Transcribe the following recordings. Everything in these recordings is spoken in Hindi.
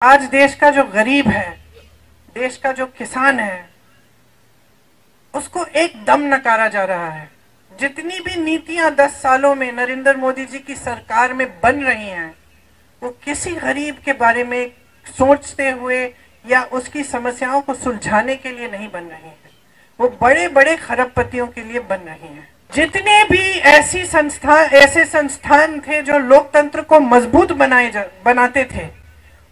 आज देश का जो गरीब है, देश का जो किसान है, उसको एकदम नकारा जा रहा है। जितनी भी नीतियां 10 सालों में नरेंद्र मोदी जी की सरकार में बन रही हैं, वो किसी गरीब के बारे में सोचते हुए या उसकी समस्याओं को सुलझाने के लिए नहीं बन रही हैं। वो बड़े बड़े खरबपतियों के लिए बन रही हैं। जितने भी ऐसे संस्थान थे जो लोकतंत्र को मजबूत बनाते थे,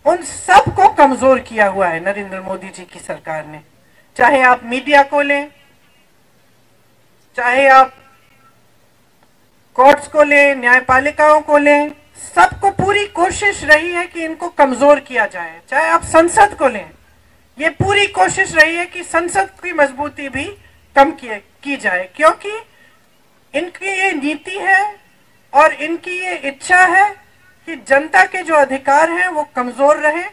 उन सब को कमजोर किया हुआ है नरेंद्र मोदी जी की सरकार ने। चाहे आप मीडिया को लें, चाहे आप कोर्ट्स को लें, न्यायपालिकाओं को लें, सबको पूरी कोशिश रही है कि इनको कमजोर किया जाए। चाहे आप संसद को लें, ये पूरी कोशिश रही है कि संसद की मजबूती भी कम की जाए, क्योंकि इनकी ये नीति है और इनकी ये इच्छा है कि जनता के जो अधिकार हैं वो कमजोर रहे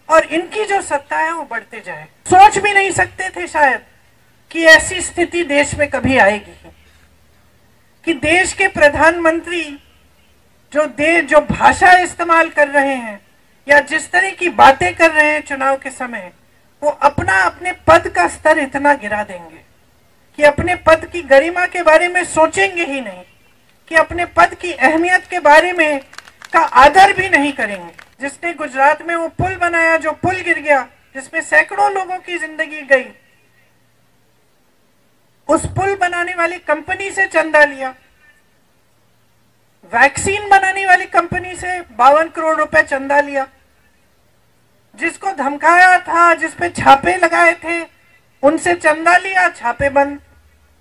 और इनकी जो सत्ता है वो बढ़ते जाए। सोच भी नहीं सकते थे शायद कि ऐसी स्थिति देश में कभी आएगी कि देश के प्रधानमंत्री जो भाषा इस्तेमाल कर रहे हैं या जिस तरह की बातें कर रहे हैं चुनाव के समय, वो अपने पद का स्तर इतना गिरा देंगे कि अपने पद की गरिमा के बारे में सोचेंगे ही नहीं, कि अपने पद की अहमियत के बारे में का आदर भी नहीं करेंगे। जिसने गुजरात में वो पुल बनाया, जो पुल गिर गया, जिसमें सैकड़ों लोगों की जिंदगी गई, उस पुल बनाने वाली कंपनी से चंदा लिया। वैक्सीन बनाने वाली कंपनी से 52 करोड़ रुपए चंदा लिया। जिसको धमकाया था, जिसपे छापे लगाए थे, उनसे चंदा लिया, छापे बंद।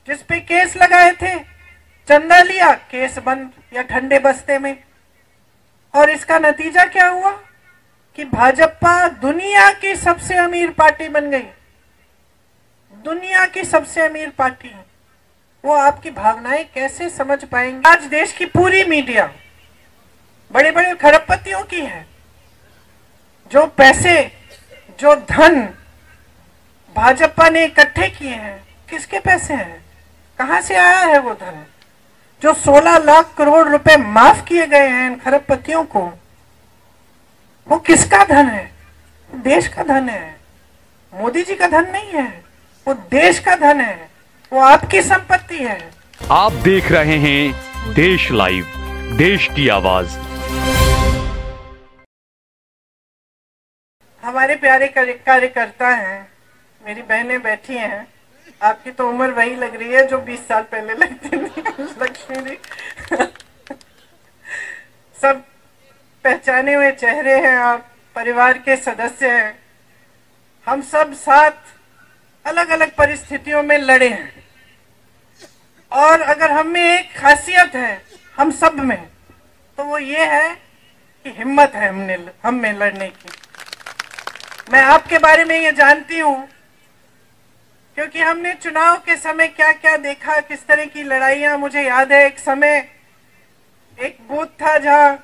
जिसपे केस लगाए थे, चंदा लिया, केस बंद या ठंडे बस्ते में। और इसका नतीजा क्या हुआ कि भाजपा दुनिया की सबसे अमीर पार्टी बन गई। दुनिया की सबसे अमीर पार्टी। वो आपकी भावनाएं कैसे समझ पाएंगे? आज देश की पूरी मीडिया बड़े बड़े खरबपतियों की है। जो पैसे, जो धन भाजपा ने इकट्ठे किए हैं, किसके पैसे हैं? कहां से आया है वो धन? जो 16 लाख करोड़ रुपए माफ किए गए हैं इन खरबपतियों को, वो किसका धन है? देश का धन है। मोदी जी का धन नहीं है, वो देश का धन है, वो आपकी संपत्ति है। आप देख रहे हैं देश लाइव, देश की आवाज। हमारे प्यारे कार्यकर्ता हैं, मेरी बहनें बैठी हैं। आपकी तो उम्र वही लग रही है जो 20 साल पहले लगती थी लक्ष्मी जी। सब पहचाने हुए चेहरे हैं आप, परिवार के सदस्य हैं। हम सब साथ अलग अलग परिस्थितियों में लड़े हैं, और अगर हम में एक खासियत है हम सब में, तो वो ये है कि हिम्मत है हम में लड़ने की। मैं आपके बारे में ये जानती हूँ क्योंकि हमने चुनाव के समय क्या क्या देखा, किस तरह की लड़ाइयाँ। मुझे याद है एक समय एक बूथ था जहाँ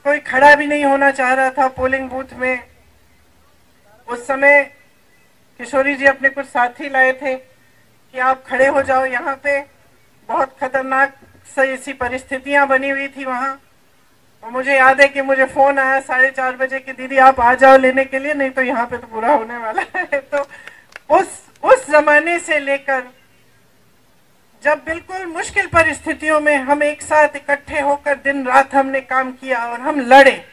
कोई खड़ा भी नहीं होना चाह रहा था पोलिंग बूथ में। उस समय किशोरी जी अपने कुछ साथी लाए थे कि आप खड़े हो जाओ यहाँ पे। बहुत खतरनाक ऐसी परिस्थितियां बनी हुई थी वहां। और मुझे याद है कि मुझे फोन आया 4:30 बजे कि दीदी आप आ जाओ लेने के लिए, नहीं तो यहाँ पे तो बुरा होने वाला है। तो उस जमाने से लेकर जब बिल्कुल मुश्किल परिस्थितियों में हम एक साथ इकट्ठे होकर दिन रात हमने काम किया और हम लड़े,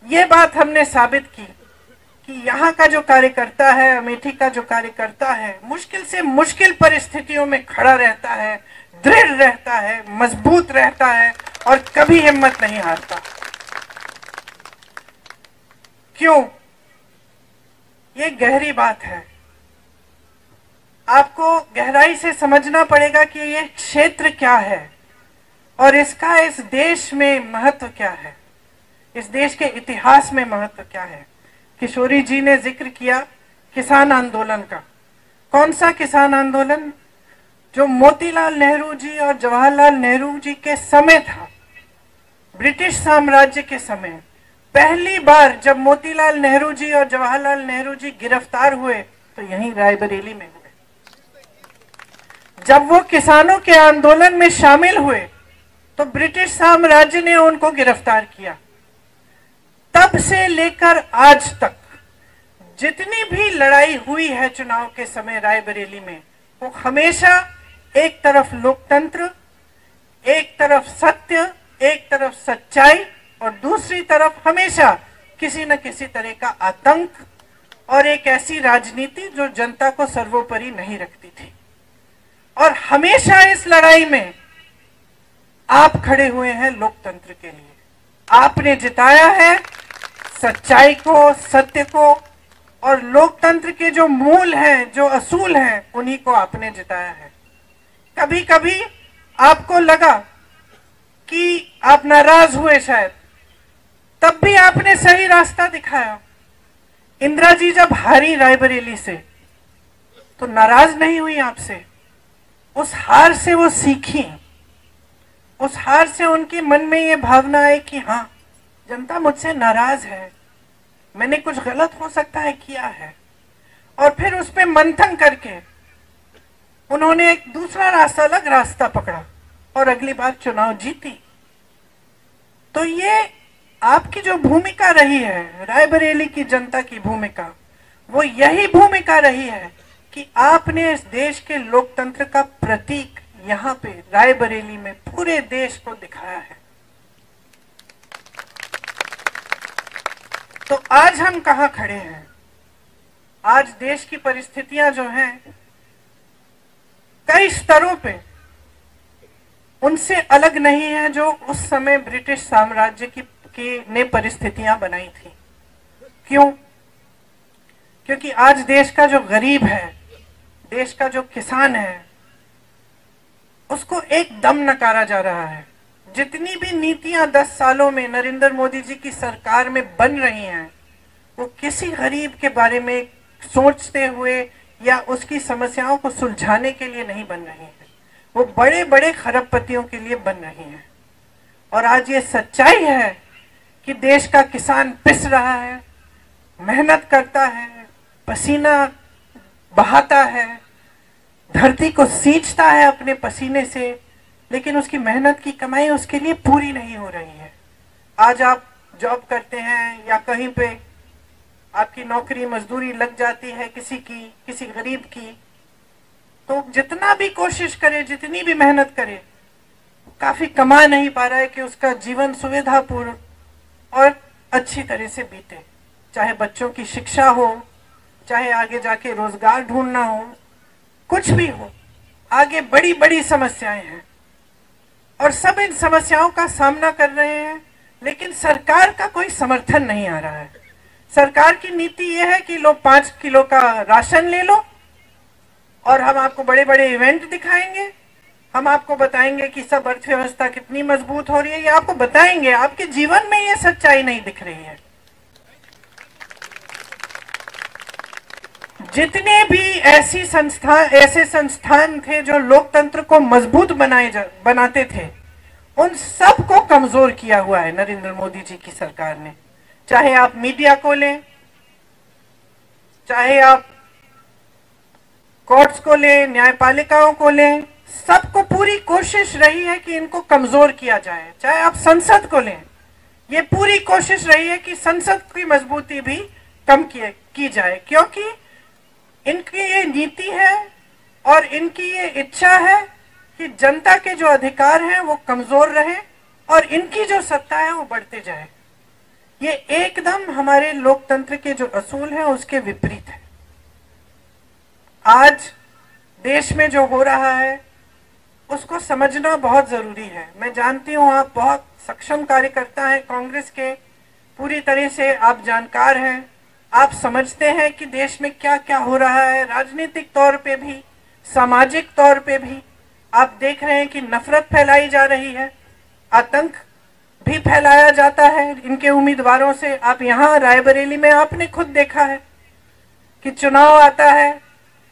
ये बात हमने साबित की कि यहाँ का जो कार्यकर्ता है, अमेठी का जो कार्यकर्ता है, मुश्किल से मुश्किल परिस्थितियों में खड़ा रहता है, दृढ़ रहता है, मजबूत रहता है और कभी हिम्मत नहीं हारता। क्यों? ये गहरी बात है। आपको गहराई से समझना पड़ेगा कि ये क्षेत्र क्या है और इसका इस देश में महत्व क्या है, इस देश के इतिहास में महत्व क्या है। किशोरी जी ने जिक्र किया किसान आंदोलन का। कौन सा किसान आंदोलन? जो मोतीलाल नेहरू जी और जवाहरलाल नेहरू जी के समय था, ब्रिटिश साम्राज्य के समय। पहली बार जब मोतीलाल नेहरू जी और जवाहरलाल नेहरू जी गिरफ्तार हुए तो यहीं रायबरेली में हुए। जब वो किसानों के आंदोलन में शामिल हुए तो ब्रिटिश साम्राज्य ने उनको गिरफ्तार किया। तब तब से लेकर आज तक जितनी भी लड़ाई हुई है चुनाव के समय रायबरेली में, वो हमेशा एक तरफ लोकतंत्र, एक तरफ सत्य, एक तरफ सच्चाई और दूसरी तरफ हमेशा किसी न किसी तरह का आतंक और एक ऐसी राजनीति जो जनता को सर्वोपरि नहीं रखती थी। और हमेशा इस लड़ाई में आप खड़े हुए हैं लोकतंत्र के लिए। आपने जिताया है सच्चाई को, सत्य को, और लोकतंत्र के जो मूल हैं, जो असूल हैं, उन्हीं को आपने जिताया है। कभी कभी आपको लगा कि आप नाराज हुए शायद, तब भी आपने सही रास्ता दिखाया। इंदिरा जी जब हारी रायबरेली से तो नाराज नहीं हुई आपसे, उस हार से वो सीखी, उस हार से उनके मन में ये भावना आई कि हाँ, जनता मुझसे नाराज है, मैंने कुछ गलत हो सकता है किया है, और फिर उस पे मंथन करके उन्होंने एक दूसरा रास्ता, अलग रास्ता पकड़ा और अगली बार चुनाव जीती। तो ये आपकी जो भूमिका रही है, रायबरेली की जनता की भूमिका, वो यही भूमिका रही है कि आपने इस देश के लोकतंत्र का प्रतीक यहाँ पे रायबरेली में पूरे देश को दिखाया है। तो आज हम कहाँ खड़े हैं? आज देश की परिस्थितियां जो हैं कई स्तरों पे उनसे अलग नहीं है जो उस समय ब्रिटिश साम्राज्य ने परिस्थितियां बनाई थी। क्यों? क्योंकि आज देश का जो गरीब है, देश का जो किसान है, उसको एकदम नकारा जा रहा है। जितनी भी नीतियां 10 सालों में नरेंद्र मोदी जी की सरकार में बन रही हैं, वो किसी गरीब के बारे में सोचते हुए या उसकी समस्याओं को सुलझाने के लिए नहीं बन रही हैं, वो बड़े बड़े खरबपतियों के लिए बन रही हैं। और आज ये सच्चाई है कि देश का किसान पिस रहा है, मेहनत करता है, पसीना बहाता है, धरती को सींचता है अपने पसीने से, लेकिन उसकी मेहनत की कमाई उसके लिए पूरी नहीं हो रही है। आज आप जॉब करते हैं या कहीं पे आपकी नौकरी मजदूरी लग जाती है किसी गरीब की, तो जितना भी कोशिश करे, जितनी भी मेहनत करे, काफी कमा नहीं पा रहा है कि उसका जीवन सुविधापूर्ण और अच्छी तरह से बीते। चाहे बच्चों की शिक्षा हो, चाहे आगे जाके रोजगार ढूंढना हो, कुछ भी हो, आगे बड़ी बड़ी समस्याएं हैं और सब इन समस्याओं का सामना कर रहे हैं, लेकिन सरकार का कोई समर्थन नहीं आ रहा है। सरकार की नीति यह है कि लो 5 किलो का राशन ले लो और हम आपको बड़े बड़े इवेंट दिखाएंगे, हम आपको बताएंगे कि सब अर्थव्यवस्था कितनी मजबूत हो रही है, ये आपको बताएंगे। आपके जीवन में ये सच्चाई नहीं दिख रही है। जितने भी ऐसे संस्थान थे जो लोकतंत्र को मजबूत बनाते थे, उन सब को कमजोर किया हुआ है नरेंद्र मोदी जी की सरकार ने। चाहे आप मीडिया को लें, चाहे आप कोर्ट्स को लें, न्यायपालिकाओं को लें, सबको पूरी कोशिश रही है कि इनको कमजोर किया जाए। चाहे आप संसद को लें, ये पूरी कोशिश रही है कि संसद की मजबूती भी कम की जाए, क्योंकि इनकी ये नीति है और इनकी ये इच्छा है कि जनता के जो अधिकार हैं वो कमजोर रहे और इनकी जो सत्ता है वो बढ़ते जाए। ये एकदम हमारे लोकतंत्र के जो असूल हैं उसके विपरीत है। आज देश में जो हो रहा है उसको समझना बहुत जरूरी है। मैं जानती हूँ आप बहुत सक्षम कार्यकर्ता हैं कांग्रेस के, पूरी तरह से आप जानकार हैं, आप समझते हैं कि देश में क्या क्या हो रहा है, राजनीतिक तौर पे भी, सामाजिक तौर पे भी। आप देख रहे हैं कि नफरत फैलाई जा रही है, आतंक भी फैलाया जाता है इनके उम्मीदवारों से। आप यहाँ रायबरेली में आपने खुद देखा है कि चुनाव आता है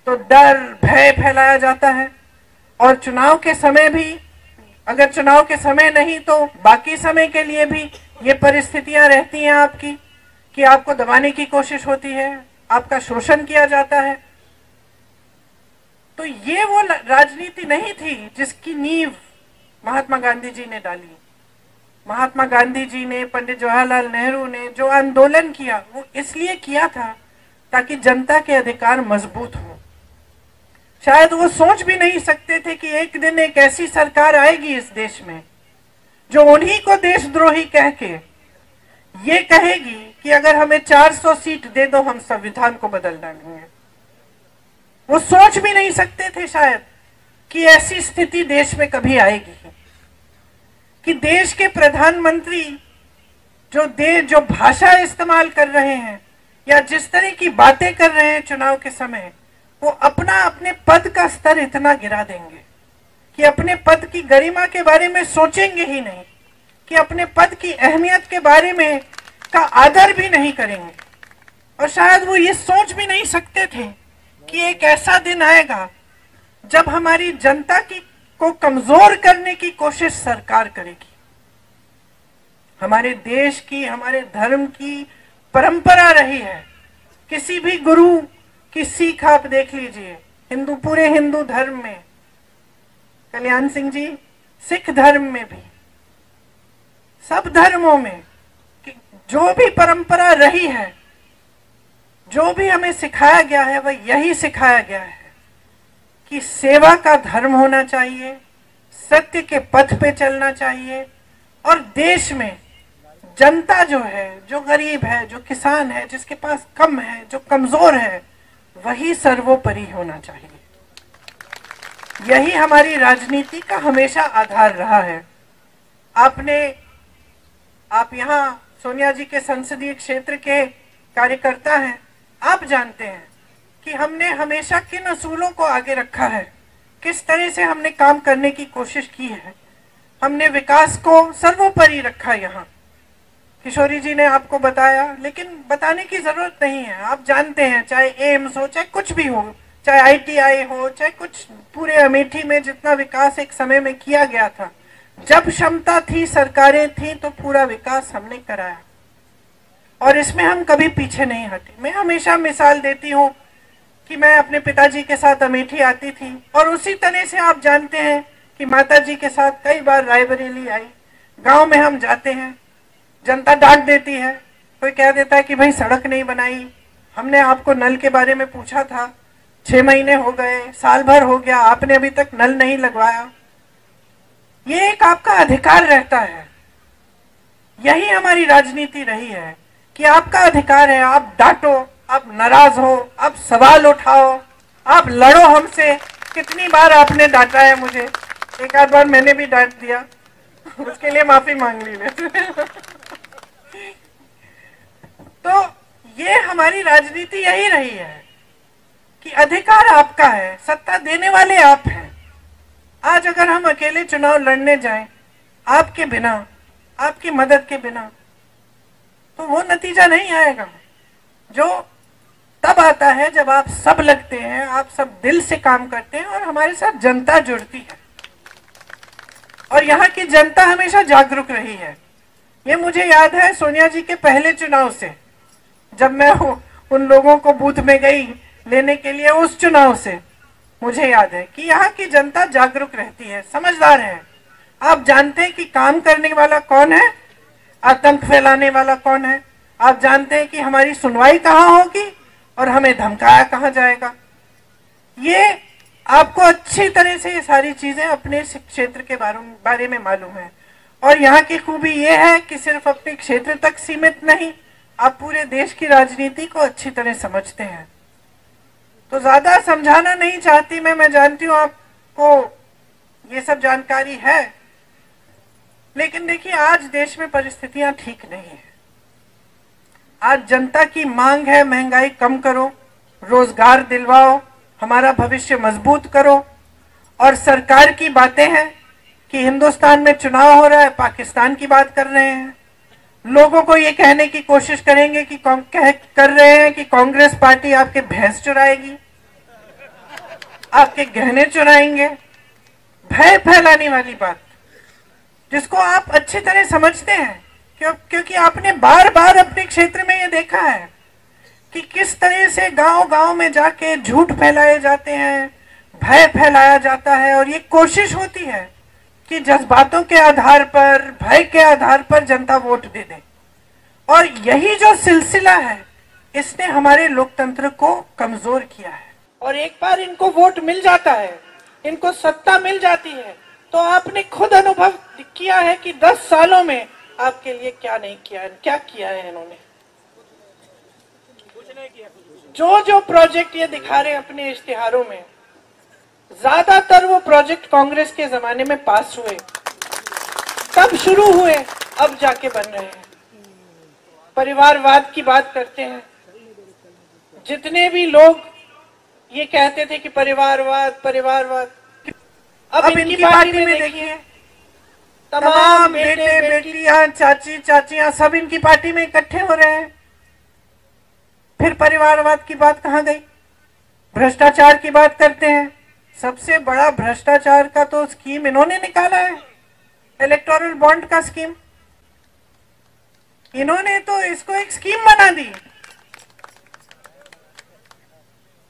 तो डर भय फैलाया जाता है, और चुनाव के समय भी, अगर चुनाव के समय नहीं तो बाकी समय के लिए भी ये परिस्थितियां रहती हैं आपकी कि आपको दबाने की कोशिश होती है, आपका शोषण किया जाता है। तो ये वो राजनीति नहीं थी जिसकी नींव महात्मा गांधी जी ने डाली। महात्मा गांधी जी ने, पंडित जवाहरलाल नेहरू ने जो आंदोलन किया वो इसलिए किया था ताकि जनता के अधिकार मजबूत हो। शायद वो सोच भी नहीं सकते थे कि एक दिन एक ऐसी सरकार आएगी इस देश में जो उन्हीं को देशद्रोही कह के ये कहेगी कि अगर हमें 400 सीट दे दो हम संविधान को बदल डालेंगे। वो सोच भी नहीं सकते थे शायद कि ऐसी स्थिति देश में कभी आएगी कि देश के प्रधानमंत्री जो भाषा इस्तेमाल कर रहे हैं या जिस तरह की बातें कर रहे हैं चुनाव के समय, वो अपने पद का स्तर इतना गिरा देंगे कि अपने पद की गरिमा के बारे में सोचेंगे ही नहीं, कि अपने पद की अहमियत के बारे में का आदर भी नहीं करेंगे। और शायद वो ये सोच भी नहीं सकते थे कि एक ऐसा दिन आएगा जब हमारी जनता को कमजोर करने की कोशिश सरकार करेगी। हमारे देश की, हमारे धर्म की परंपरा रही है। किसी भी गुरु की सीख आप देख लीजिए, पूरे हिंदू धर्म में, कल्याण सिंह जी, सिख धर्म में भी, सब धर्मों में जो भी परंपरा रही है, जो भी हमें सिखाया गया है वह यही सिखाया गया है कि सेवा का धर्म होना चाहिए, सत्य के पथ पे चलना चाहिए और देश में जनता जो है, जो गरीब है, जो किसान है, जिसके पास कम है, जो कमजोर है, वही सर्वोपरि होना चाहिए। यही हमारी राजनीति का हमेशा आधार रहा है। आप यहाँ सोनिया जी के संसदीय क्षेत्र के कार्यकर्ता हैं, आप जानते हैं कि हमने हमेशा किन असूलों को आगे रखा है, किस तरह से हमने काम करने की कोशिश की है। हमने विकास को सर्वोपरि रखा। यहाँ किशोरी जी ने आपको बताया, लेकिन बताने की जरूरत नहीं है, आप जानते हैं, चाहे एम्स हो, चाहे कुछ भी हो, चाहे ITI हो, चाहे कुछ, पूरे अमेठी में जितना विकास एक समय में किया गया था, जब क्षमता थी, सरकारें थी, तो पूरा विकास हमने कराया और इसमें हम कभी पीछे नहीं हटे। मैं हमेशा मिसाल देती हूँ कि मैं अपने पिताजी के साथ अमेठी आती थी और उसी तरह से आप जानते हैं कि माताजी के साथ कई बार रायबरेली आई। गांव में हम जाते हैं, जनता डांट देती है, कोई कह देता है कि भाई सड़क नहीं बनाई, हमने आपको नल के बारे में पूछा था, 6 महीने हो गए, साल भर हो गया, आपने अभी तक नल नहीं लगवाया। ये एक आपका अधिकार रहता है। यही हमारी राजनीति रही है कि आपका अधिकार है, आप डांटो, आप नाराज हो, आप सवाल उठाओ, आप लड़ो हमसे। कितनी बार आपने डांटा है मुझे, एक आध बार मैंने भी डांट दिया, उसके लिए माफी मांग ली। तो ये हमारी राजनीति यही रही है कि अधिकार आपका है, सत्ता देने वाले आप हैं। आज अगर हम अकेले चुनाव लड़ने जाएं, आपके बिना, आपकी मदद के बिना, तो वो नतीजा नहीं आएगा जो तब आता है जब आप सब लगते हैं, आप सब दिल से काम करते हैं और हमारे साथ जनता जुड़ती है। और यहाँ की जनता हमेशा जागरूक रही है। ये मुझे याद है सोनिया जी के पहले चुनाव से, जब मैं उन लोगों को बूथ में गई लेने के लिए, उस चुनाव से मुझे याद है कि यहाँ की जनता जागरूक रहती है, समझदार है। आप जानते हैं कि काम करने वाला कौन है, आतंक फैलाने वाला कौन है। आप जानते हैं कि हमारी सुनवाई कहाँ होगी और हमें धमकाया कहाँ जाएगा। ये आपको अच्छी तरह से ये सारी चीजें अपने क्षेत्र के बारे में मालूम है। और यहाँ की खूबी ये है कि सिर्फ अपने क्षेत्र तक सीमित नहीं, आप पूरे देश की राजनीति को अच्छी तरह समझते हैं। तो ज्यादा समझाना नहीं चाहती मैं जानती हूँ आपको ये सब जानकारी है, लेकिन देखिए आज देश में परिस्थितियां ठीक नहीं है। आज जनता की मांग है महंगाई कम करो, रोजगार दिलवाओ, हमारा भविष्य मजबूत करो। और सरकार की बातें हैं कि हिंदुस्तान में चुनाव हो रहा है, पाकिस्तान की बात कर रहे हैं। लोगों को ये कहने की कोशिश करेंगे कि कर रहे हैं कि कांग्रेस पार्टी आपके भैंस चुराएगी, आपके गहने चुराएंगे। भय फैलाने वाली बात जिसको आप अच्छी तरह समझते हैं, क्योंकि आपने बार बार अपने क्षेत्र में ये देखा है कि किस तरह से गांव-गांव में जाके झूठ फैलाए जाते हैं, भय फैलाया जाता है और ये कोशिश होती है कि जज्बातों के आधार पर, भय के आधार पर जनता वोट दे दे। और यही जो सिलसिला है, इसने हमारे लोकतंत्र को कमजोर किया है। और एक बार इनको वोट मिल जाता है, इनको सत्ता मिल जाती है, तो आपने खुद अनुभव किया है कि 10 सालों में आपके लिए क्या नहीं किया है, क्या किया है इन्होंने। जो जो प्रोजेक्ट ये दिखा रहे हैं अपने इश्तिहारों में, ज्यादातर वो प्रोजेक्ट कांग्रेस के जमाने में पास हुए, तब शुरू हुए, अब जाके बन रहे हैं। परिवारवाद की बात करते हैं। जितने भी लोग ये कहते थे कि परिवारवाद परिवारवाद, अब इनकी पार्टी में देखिए तमाम बेटे बेटियां, चाची चाचियां सब इनकी पार्टी में इकट्ठे हो रहे हैं। फिर परिवारवाद की बात कहां गई? भ्रष्टाचार की बात करते हैं। सबसे बड़ा भ्रष्टाचार का तो स्कीम इन्होंने निकाला है, इलेक्टोरल बॉन्ड का स्कीम। इन्होंने तो इसको एक स्कीम बना दी।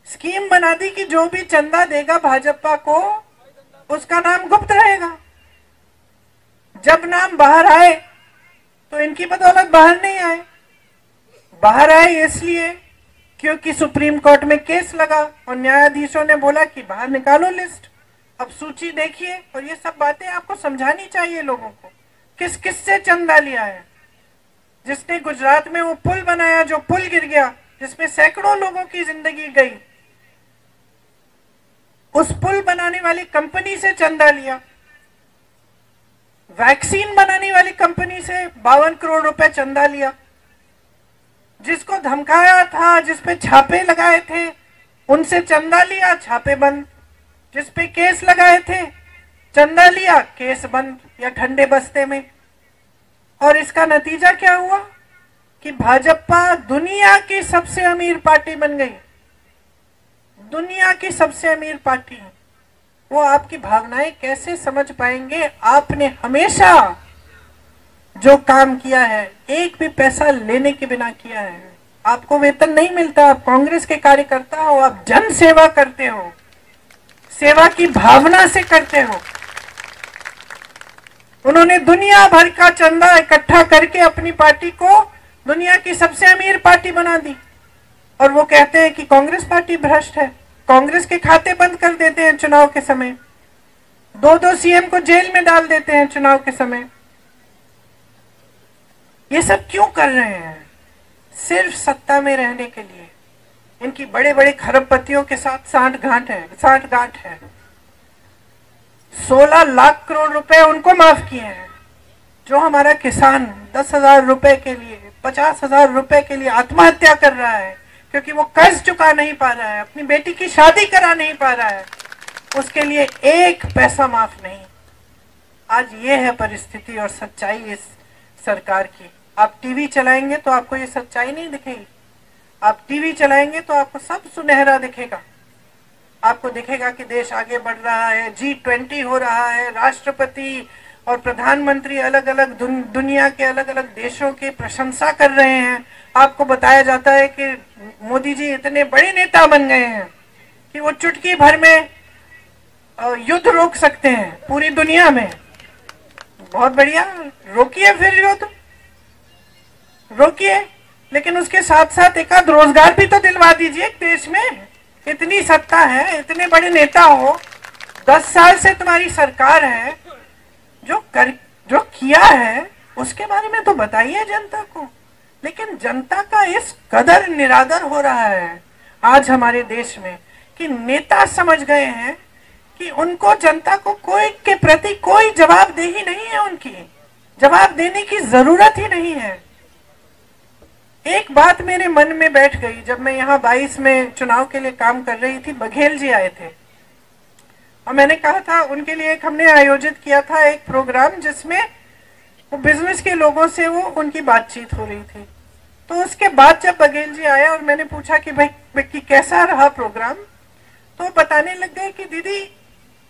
स्कीम बना दी कि जो भी चंदा देगा भाजपा को, उसका नाम गुप्त रहेगा। जब नाम बाहर आए तो इनकी बदौलत बाहर नहीं आए। बाहर आए इसलिए क्योंकि सुप्रीम कोर्ट में केस लगा और न्यायाधीशों ने बोला कि बाहर निकालो लिस्ट, अब सूची देखिए। और ये सब बातें आपको समझानी चाहिए लोगों को, किस किस से चंदा लिया है। जिसने गुजरात में वो पुल बनाया, जो पुल गिर गया, जिसमें सैकड़ों लोगों की जिंदगी गई, उस पुल बनाने वाली कंपनी से चंदा लिया। वैक्सीन बनाने वाली कंपनी से 52 करोड़ रुपए चंदा लिया। जिसको धमकाया था, जिसपे छापे लगाए थे, उनसे चंदा लिया, छापे बंद। जिसपे केस लगाए थे, चंदा लिया, केस बंद या ठंडे बस्ते में। और इसका नतीजा क्या हुआ कि भाजपा दुनिया की सबसे अमीर पार्टी बन गई। दुनिया की सबसे अमीर पार्टी है। वो आपकी भावनाएं कैसे समझ पाएंगे? आपने हमेशा जो काम किया है, एक भी पैसा लेने के बिना किया है। आपको वेतन नहीं मिलता, आप कांग्रेस के कार्यकर्ता हो, आप जन सेवा करते हो, सेवा की भावना से करते हो। उन्होंने दुनिया भर का चंदा इकट्ठा करके अपनी पार्टी को दुनिया की सबसे अमीर पार्टी बना दी। और वो कहते हैं कि कांग्रेस पार्टी भ्रष्ट है। कांग्रेस के खाते बंद कर देते हैं चुनाव के समय, 2-2 सीएम को जेल में डाल देते हैं चुनाव के समय। ये सब क्यों कर रहे हैं? सिर्फ सत्ता में रहने के लिए। इनकी बड़े बड़े खरबपतियों के साथ सांठगांठ है। 16 लाख करोड़ रुपए उनको माफ किए हैं। जो हमारा किसान 10,000 रुपए के लिए, 50,000 रुपए के लिए आत्महत्या कर रहा है क्योंकि वो कर्ज चुका नहीं पा रहा है, अपनी बेटी की शादी करा नहीं पा रहा है, उसके लिए एक पैसा माफ नहीं। आज ये है परिस्थिति और सच्चाई इस सरकार की। आप टीवी चलाएंगे तो आपको ये सच्चाई नहीं दिखेगी। आप टीवी चलाएंगे तो आपको सब सुनहरा दिखेगा। आपको दिखेगा कि देश आगे बढ़ रहा है, G20 हो रहा है, राष्ट्रपति और प्रधानमंत्री अलग अलग दुनिया के अलग अलग देशों की प्रशंसा कर रहे हैं। आपको बताया जाता है कि मोदी जी इतने बड़े नेता बन गए हैं कि वो चुटकी भर में युद्ध रोक सकते हैं पूरी दुनिया में। बहुत बढ़िया, रोकिए फिर युद्ध, रोकिए, लेकिन उसके साथ साथ एक आध रोजगार भी तो दिलवा दीजिए देश में। इतनी सत्ता है, इतने बड़े नेता हो, 10 साल से तुम्हारी सरकार है, जो किया है उसके बारे में तो बताइए जनता को। लेकिन जनता का इस कदर निरादर हो रहा है आज हमारे देश में कि नेता समझ गए हैं कि उनको, जनता को कोई के प्रति कोई जवाबदेही नहीं है, उनकी जवाब देने की जरूरत ही नहीं है। एक बात मेरे मन में बैठ गई जब मैं यहाँ 22 में चुनाव के लिए काम कर रही थी। बघेल जी आए थे और मैंने कहा था उनके लिए हमने आयोजित किया था एक प्रोग्राम जिसमें वो बिजनेस के लोगों से वो उनकी बातचीत हो रही थी। तो उसके बाद जब बघेल जी आए और मैंने पूछा कि भाई कि कैसा रहा प्रोग्राम, तो बताने लग गए कि दीदी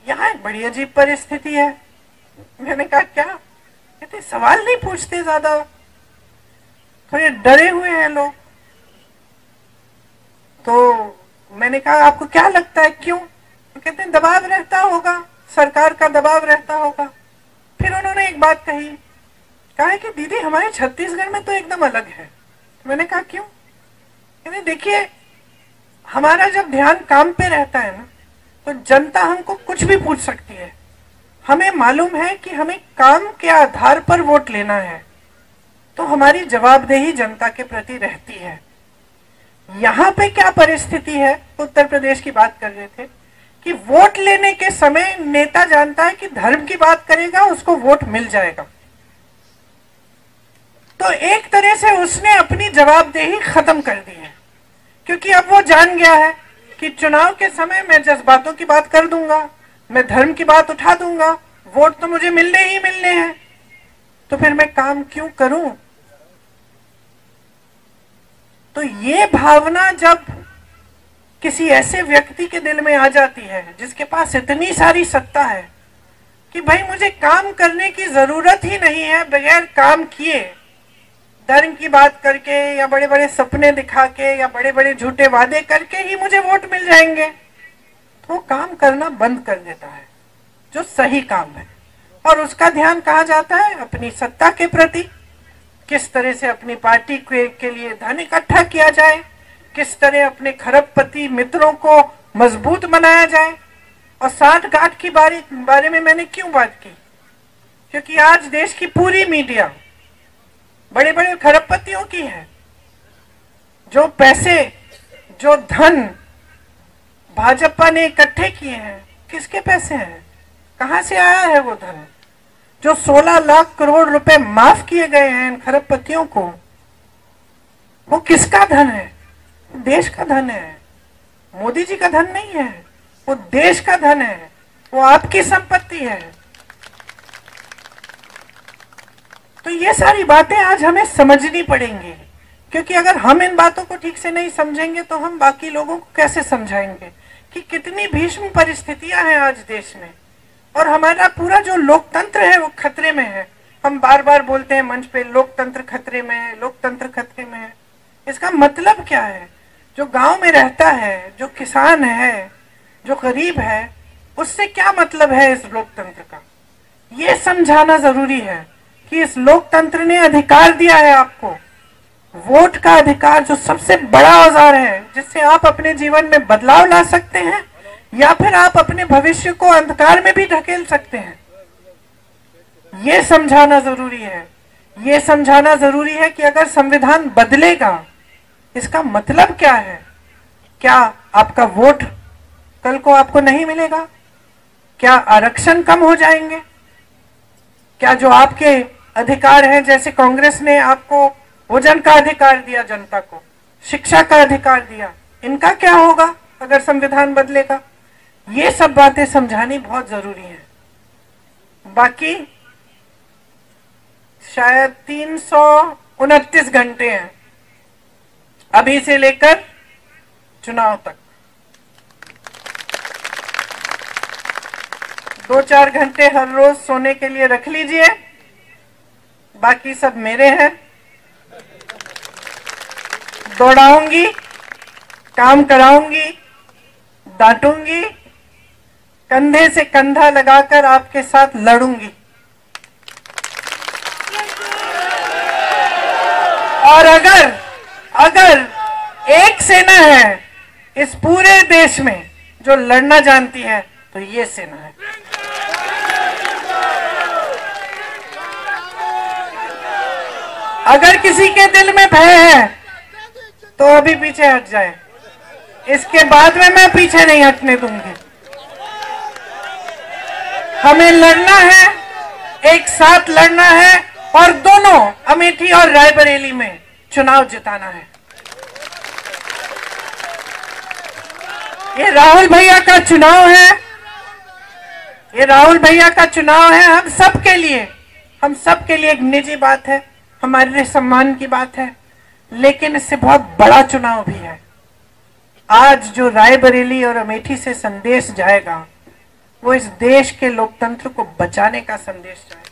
यहाँ एक बड़ी अजीब परिस्थिति है। मैंने कहा क्या? कहते सवाल नहीं पूछते, ज्यादा थोड़े डरे हुए हैं लोग। तो मैंने कहा आपको क्या लगता है क्यों? तो कहते हैं दबाव रहता होगा, सरकार का दबाव रहता होगा। उन्होंने एक बात कही, कहा है कि दीदी हमारे छत्तीसगढ़ में तो एकदम अलग है। मैंने कहा क्यों? कहते देखिए, हमारा जब ध्यान काम पे रहता है ना, तो जनता हमको कुछ भी पूछ सकती है। हमें मालूम है कि हमें काम के आधार पर वोट लेना है, तो हमारी जवाबदेही जनता के प्रति रहती है। यहाँ पे क्या परिस्थिति है, उत्तर प्रदेश की बात कर रहे थे कि वोट लेने के समय नेता जानता है कि धर्म की बात करेगा उसको वोट मिल जाएगा, तो एक तरह से उसने अपनी जवाबदेही खत्म कर दी है, क्योंकि अब वो जान गया है कि चुनाव के समय मैं जज्बातों की बात कर दूंगा, मैं धर्म की बात उठा दूंगा, वोट तो मुझे मिलने ही मिलने हैं, तो फिर मैं काम क्यों करूं? तो ये भावना जब किसी ऐसे व्यक्ति के दिल में आ जाती है जिसके पास इतनी सारी सत्ता है कि भाई मुझे काम करने की जरूरत ही नहीं है, बगैर काम किए धर्म की बात करके या बड़े बड़े सपने दिखा के या बड़े बड़े झूठे वादे करके ही मुझे वोट मिल जाएंगे, तो वो काम करना बंद कर देता है जो सही काम है। और उसका ध्यान कहाँ जाता है? अपनी सत्ता के प्रति, किस तरह से अपनी पार्टी के लिए धन इकट्ठा किया जाए, किस तरह अपने खरबपति मित्रों को मजबूत बनाया जाए। और साठ गांठ की बारे में मैंने क्यों बात की? क्योंकि आज देश की पूरी मीडिया बड़े बड़े खरबपतियों की है। जो पैसे, जो धन भाजपा ने इकट्ठे किए हैं, किसके पैसे हैं? कहां से आया है वो धन? जो 16 लाख करोड़ रुपए माफ किए गए हैं इन खरबपतियों को, वो किसका धन है? देश का धन है, मोदी जी का धन नहीं है, वो देश का धन है, वो आपकी संपत्ति है। तो ये सारी बातें आज हमें समझनी पड़ेंगी, क्योंकि अगर हम इन बातों को ठीक से नहीं समझेंगे तो हम बाकी लोगों को कैसे समझाएंगे कि कितनी भीषण परिस्थितियां हैं आज देश में, और हमारा पूरा जो लोकतंत्र है वो खतरे में है। हम बार बार बोलते हैं मंच पे, लोकतंत्र खतरे में है, लोकतंत्र खतरे में है। इसका मतलब क्या है? जो गांव में रहता है, जो किसान है, जो गरीब है, उससे क्या मतलब है इस लोकतंत्र का? ये समझाना जरूरी है कि इस लोकतंत्र ने अधिकार दिया है आपको, वोट का अधिकार, जो सबसे बड़ा औजार है जिससे आप अपने जीवन में बदलाव ला सकते हैं या फिर आप अपने भविष्य को अंधकार में भी ढकेल सकते हैं। ये समझाना जरूरी है। ये समझाना जरूरी है कि अगर संविधान बदलेगा, इसका मतलब क्या है? क्या आपका वोट कल को आपको नहीं मिलेगा? क्या आरक्षण कम हो जाएंगे? क्या जो आपके अधिकार हैं, जैसे कांग्रेस ने आपको भोजन का अधिकार दिया, जनता को शिक्षा का अधिकार दिया, इनका क्या होगा अगर संविधान बदलेगा? ये सब बातें समझानी बहुत जरूरी है। बाकी शायद 329 घंटे हैं अभी से लेकर चुनाव तक। 2-4 घंटे हर रोज सोने के लिए रख लीजिए, बाकी सब मेरे हैं। दौड़ाऊंगी, काम कराऊंगी, डांटूंगी, कंधे से कंधा लगाकर आपके साथ लड़ूंगी। और अगर एक सेना है इस पूरे देश में जो लड़ना जानती है, तो ये सेना है। अगर किसी के दिल में भय है तो अभी पीछे हट जाए, इसके बाद में मैं पीछे नहीं हटने दूंगी। हमें लड़ना है, एक साथ लड़ना है, और दोनों अमेठी और रायबरेली में चुनाव जिताना है। ये राहुल भैया का चुनाव है, ये राहुल भैया का चुनाव है। हम सब के लिए एक निजी बात है, हमारे सम्मान की बात है, लेकिन इससे बहुत बड़ा चुनाव भी है। आज जो रायबरेली और अमेठी से संदेश जाएगा, वो इस देश के लोकतंत्र को बचाने का संदेश जाएगा।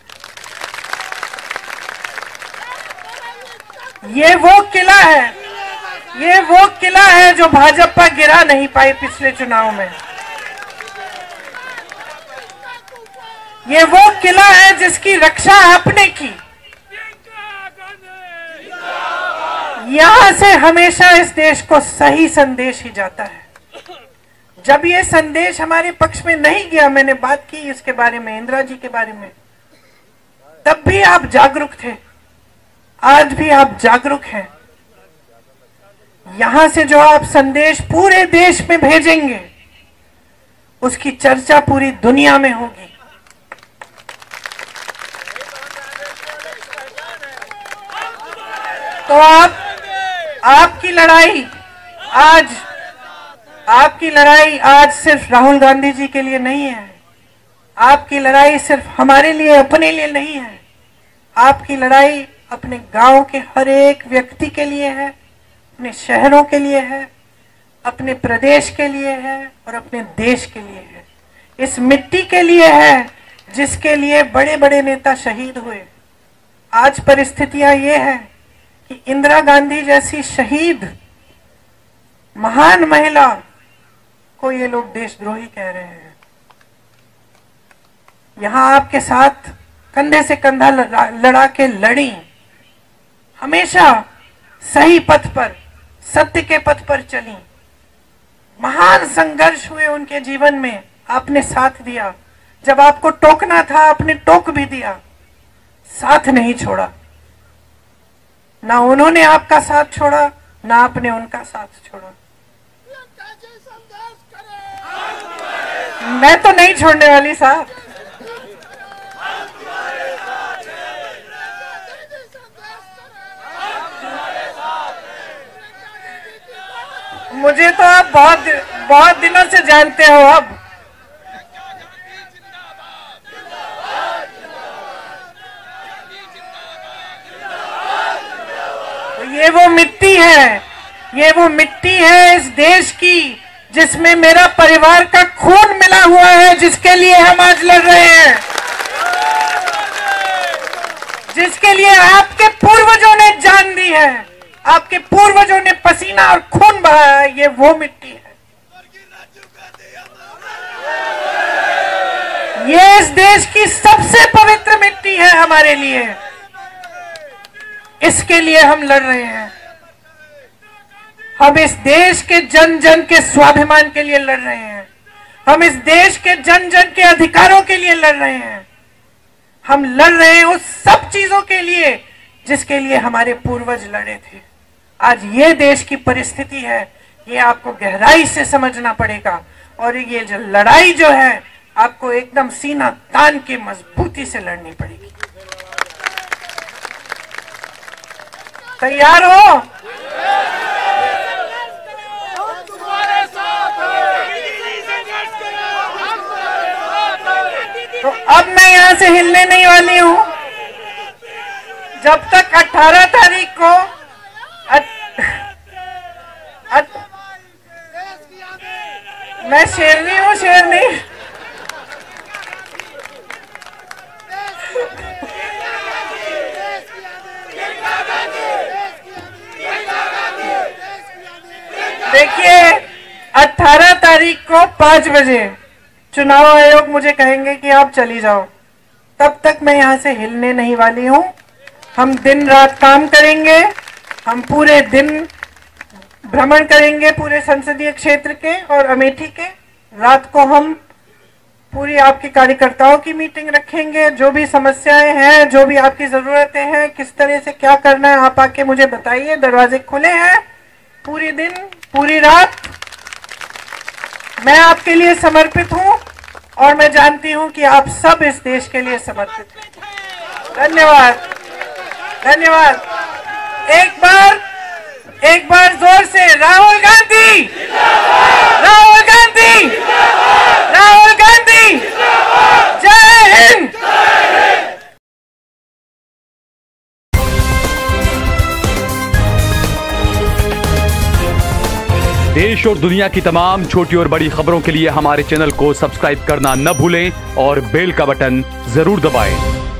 ये वो किला है जो भाजपा गिरा नहीं पाई पिछले चुनाव में। ये वो किला है जिसकी रक्षा आपने की। यहां से हमेशा इस देश को सही संदेश ही जाता है। जब ये संदेश हमारे पक्ष में नहीं गया, मैंने बात की इसके बारे में, इंदिरा जी के बारे में, तब भी आप जागरूक थे, आज भी आप जागरूक हैं। यहां से जो आप संदेश पूरे देश में भेजेंगे, उसकी चर्चा पूरी दुनिया में होगी। तो आपकी लड़ाई आज सिर्फ राहुल गांधी जी के लिए नहीं है। आपकी लड़ाई सिर्फ हमारे लिए, अपने लिए नहीं है। आपकी लड़ाई अपने गांव के हर एक व्यक्ति के लिए है, अपने शहरों के लिए है, अपने प्रदेश के लिए है और अपने देश के लिए है। इस मिट्टी के लिए है जिसके लिए बड़े बड़े नेता शहीद हुए। आज परिस्थितियां ये है कि इंदिरा गांधी जैसी शहीद महान महिला को ये लोग देशद्रोही कह रहे हैं। यहां आपके साथ कंधे से कंधा लड़ा के लड़ी, हमेशा सही पथ पर, सत्य के पथ पर चली। महान संघर्ष हुए उनके जीवन में, आपने साथ दिया। जब आपको टोकना था आपने टोक भी दिया, साथ नहीं छोड़ा। ना उन्होंने आपका साथ छोड़ा, ना आपने उनका साथ छोड़ा। मैं तो नहीं छोड़ने वाली साहब। मुझे तो आप बहुत दिनों से जानते हो। अब ये वो मिट्टी है इस देश की जिसमें मेरा परिवार का खून मिला हुआ है, जिसके लिए हम आज लड़ रहे हैं, जिसके लिए आपके पूर्वजों ने जान दी है, आपके पूर्वजों ने पसीना और खून बहाया है। ये वो मिट्टी है, ये इस देश की सबसे पवित्र मिट्टी है हमारे लिए। इसके लिए हम लड़ रहे हैं। हम इस देश के जन जन के स्वाभिमान के लिए लड़ रहे हैं। हम इस देश के जन जन के अधिकारों के लिए लड़ रहे हैं। हम लड़ रहे हैं उस सब चीजों के लिए जिसके लिए हमारे पूर्वज लड़े थे। आज ये देश की परिस्थिति है, ये आपको गहराई से समझना पड़ेगा। और ये जो लड़ाई जो है, आपको एकदम सीना तान के मजबूती से लड़नी पड़ेगी। तैयार हो? तो अब मैं यहां से हिलने नहीं वाली हूं जब तक 18 तारीख को मैं शेरनी हूं, शेरनी। देखिए 18 तारीख को 5 बजे चुनाव आयोग मुझे कहेंगे कि आप चली जाओ। तब तक मैं यहां से हिलने नहीं वाली हूं। हम दिन रात काम करेंगे। हम पूरे दिन भ्रमण करेंगे पूरे संसदीय क्षेत्र के और अमेठी के। रात को हम पूरी आपके कार्यकर्ताओं की मीटिंग रखेंगे। जो भी समस्याएं हैं, जो भी आपकी जरूरतें हैं, किस तरह से क्या करना है, आप आके मुझे बताइए। दरवाजे खुले हैं पूरी दिन, पूरी रात। मैं आपके लिए समर्पित हूं और मैं जानती हूं कि आप सब इस देश के लिए समर्पित हैं। धन्यवाद, धन्यवाद। एक बार जोर से राहुल गांधी, राहुल गांधी, राहुल गांधी, जय हिंद। देश और दुनिया की तमाम छोटी और बड़ी खबरों के लिए हमारे चैनल को सब्सक्राइब करना न भूलें और बेल का बटन जरूर दबाएं।